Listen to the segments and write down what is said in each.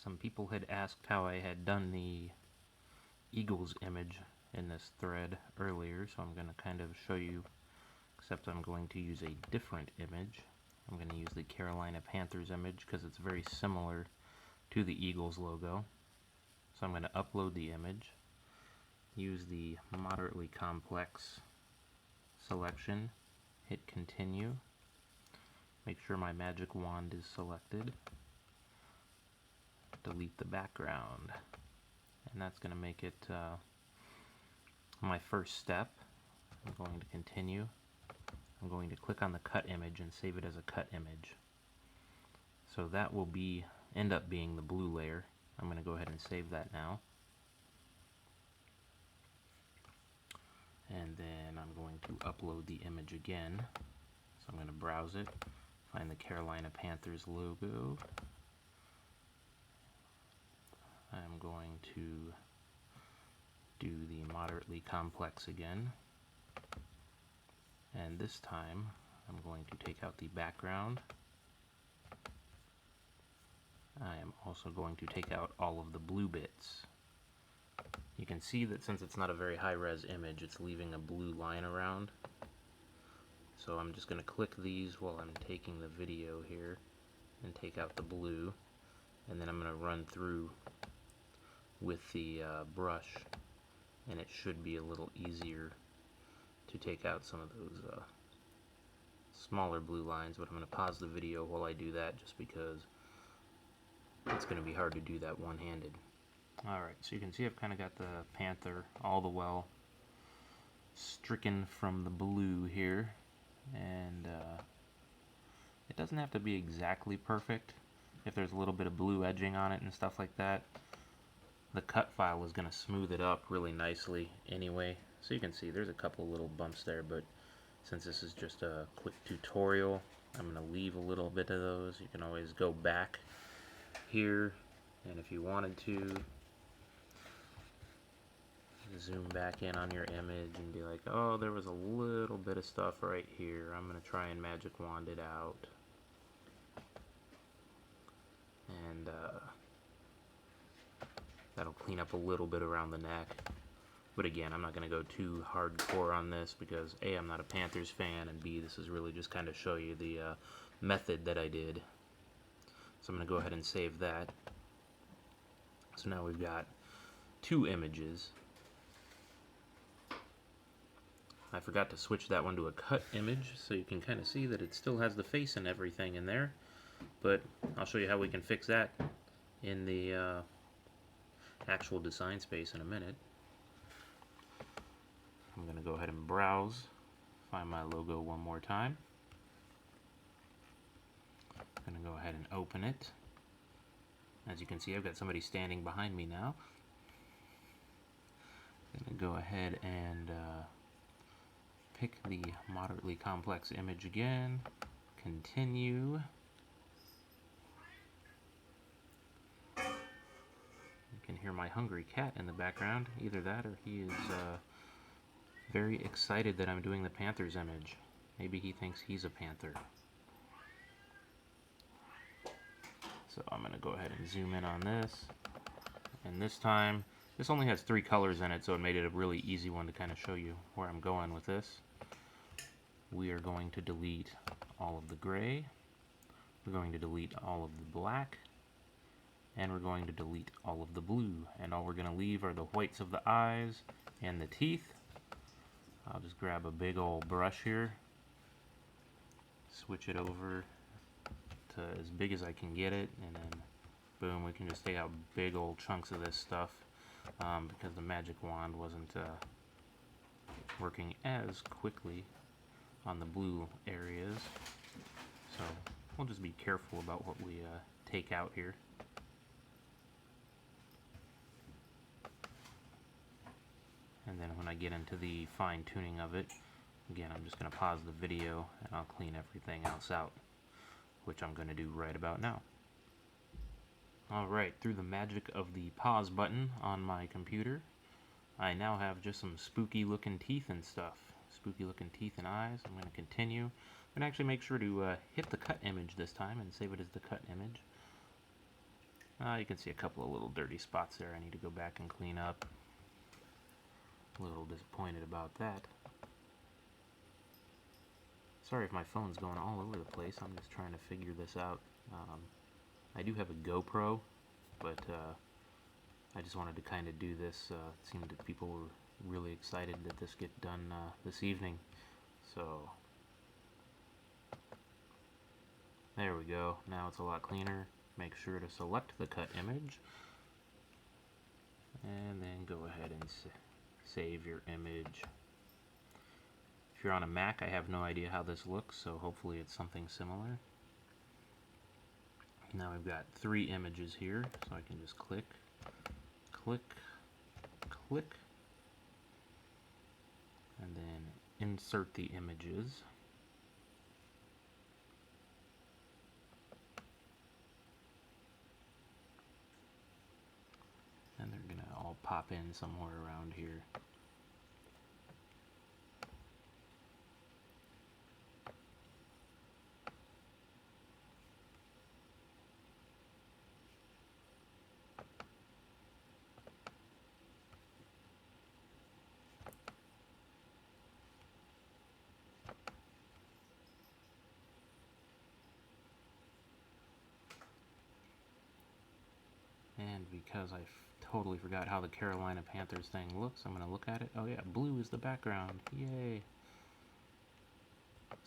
Some people had asked how I had done the Eagles image in this thread earlier, so I'm going to kind of show you, except I'm going to use a different image. I'm going to use the Carolina Panthers image because it's very similar to the Eagles logo. So I'm going to upload the image, use the moderately complex selection, hit continue, make sure my magic wand is selected, delete the background, and that's going to make it my first step. I'm going to continue. I'm going to click on the cut image and save it as a cut image. So that will end up being the blue layer. I'm going to go ahead and save that now. And then I'm going to upload the image again. So I'm going to browse it, find the Carolina Panthers logo. I'm going to do the moderately complex again. And this time I'm going to take out the background. I am also going to take out all of the blue bits. You can see that since it's not a very high-res image, it's leaving a blue line around. So I'm just going to click these while I'm taking the video here and take out the blue, and then I'm going to run through with the brush, and it should be a little easier to take out some of those smaller blue lines, but I'm going to pause the video while I do that just because it's going to be hard to do that one-handed. Alright, so you can see I've kind of got the panther all the well stricken from the blue here, and it doesn't have to be exactly perfect. If there's a little bit of blue edging on it and stuff like that, the cut file is going to smooth it up really nicely anyway. So you can see there's a couple little bumps there, but since this is just a quick tutorial, I'm going to leave a little bit of those. You can always go back here, and if you wanted to, zoom back in on your image and be like, oh, there was a little bit of stuff right here. I'm going to try and magic wand it out. And that'll clean up a little bit around the neck. But again, I'm not going to go too hardcore on this because A, I'm not a Panthers fan, and B, this is really just kind of show you the method that I did. So I'm going to go ahead and save that. So now we've got two images. I forgot to switch that one to a cut image, so you can kind of see that it still has the face and everything in there. But I'll show you how we can fix that in the actual design space in a minute. I'm going to go ahead and browse, find my logo one more time. I'm going to go ahead and open it. As you can see, I've got somebody standing behind me now. I'm going to go ahead and pick the moderately complex image again, continue. You can hear my hungry cat in the background. Either that or he is very excited that I'm doing the Panthers image. Maybe he thinks he's a Panther. So I'm going to go ahead and zoom in on this. And this time, this only has 3 colors in it, so it made it a really easy one to kind of show you where I'm going with this. We are going to delete all of the gray. We're going to delete all of the black. And we're going to delete all of the blue. And all we're going to leave are the whites of the eyes and the teeth. I'll just grab a big old brush here, switch it over to as big as I can get it, and then boom, we can just take out big old chunks of this stuff because the magic wand wasn't working as quickly on the blue areas. So we'll just be careful about what we take out here. And then when I get into the fine-tuning of it, again, I'm just going to pause the video and I'll clean everything else out, which I'm going to do right about now. Alright, through the magic of the pause button on my computer, I now have just some spooky looking teeth and stuff. Spooky looking teeth and eyes. I'm going to continue. I'm going to actually make sure to hit the cut image this time and save it as the cut image. You can see a couple of little dirty spots there I need to go back and clean up. A little disappointed about that. Sorry if my phone's going all over the place. I'm just trying to figure this out. I do have a GoPro, but I just wanted to kind of do this. It seemed that people were really excited that this get done this evening. So there we go. Now it's a lot cleaner. Make sure to select the cut image and then go ahead and save your image. If you're on a Mac, I have no idea how this looks, so hopefully it's something similar. Now I've got 3 images here, so I can just click, click, click, and then insert the images. And they're gonna all pop in somewhere around here. And because I totally forgot how the Carolina Panthers thing looks, I'm going to look at it. Oh yeah, blue is the background. Yay.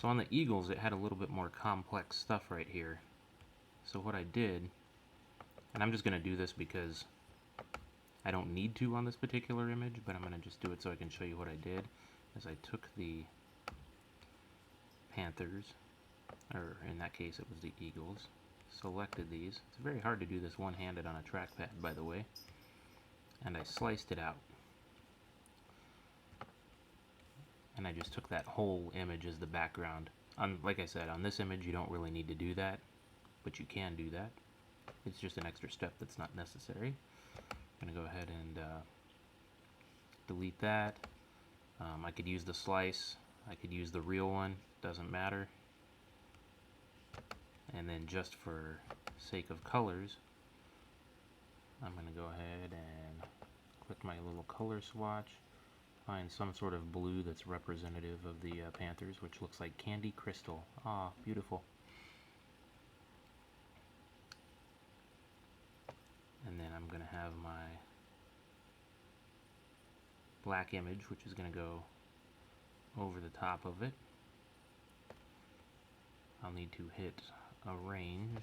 So on the Eagles, it had a little bit more complex stuff right here. So what I did, and I'm just going to do this because I don't need to on this particular image, but I'm going to just do it so I can show you what I did, is I took the Panthers, or in that case it was the Eagles, selected these. It's very hard to do this one-handed on a trackpad, by the way. And I sliced it out. And I just took that whole image as the background. Like I said, on this image you don't really need to do that, but you can do that. It's just an extra step that's not necessary. I'm going to go ahead and delete that. I could use the slice. I could use the real one. Doesn't matter. And then just for sake of colors, I'm going to go ahead and click my little color swatch, find some sort of blue that's representative of the Panthers, which looks like candy crystal. Ah, beautiful. And then I'm going to have my black image, which is going to go over the top of it. I'll need to hit arrange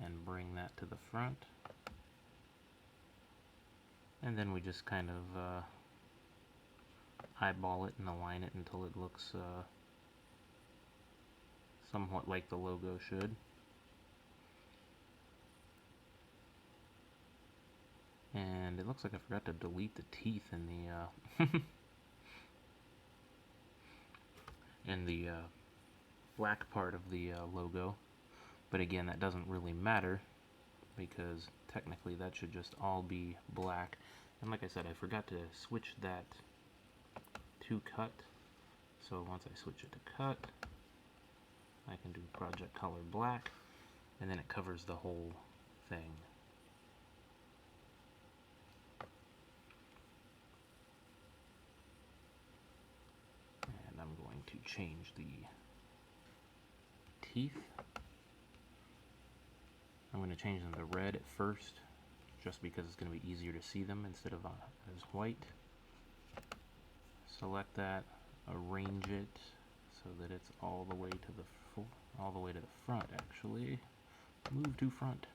and bring that to the front, and then we just kind of eyeball it and align it until it looks somewhat like the logo should. And it looks like I forgot to delete the teeth in the in the black part of the logo, but again, that doesn't really matter because technically that should just all be black. And like I said, I forgot to switch that to cut, so once I switch it to cut, I can do project color black, and then it covers the whole thing. And I'm going to change the teeth. I'm going to change them to red at first, just because it's going to be easier to see them instead of as white. Select that, arrange it so that it's all the way to the front. Actually, move to front.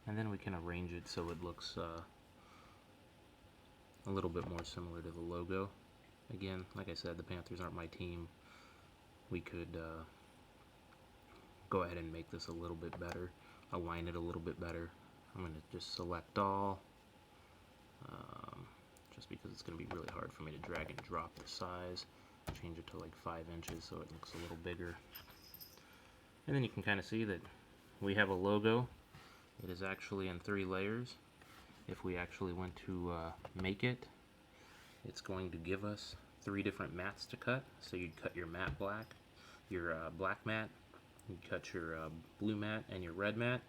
And then we can arrange it so it looks a little bit more similar to the logo. Again, like I said, the Panthers aren't my team. We could go ahead and make this a little bit better, align it a little bit better. I'm going to just select all, just because it's going to be really hard for me to drag and drop the size. Change it to like 5 inches so it looks a little bigger. And then you can kind of see that we have a logo. It is actually in 3 layers. If we actually went to make it, it's going to give us 3 different mats to cut. So you'd cut your matte black, your black mat, you'd cut your blue mat and your red mat.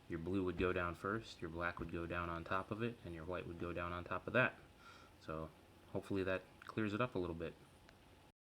Your blue would go down first, your black would go down on top of it, and your white would go down on top of that. So hopefully that clears it up a little bit.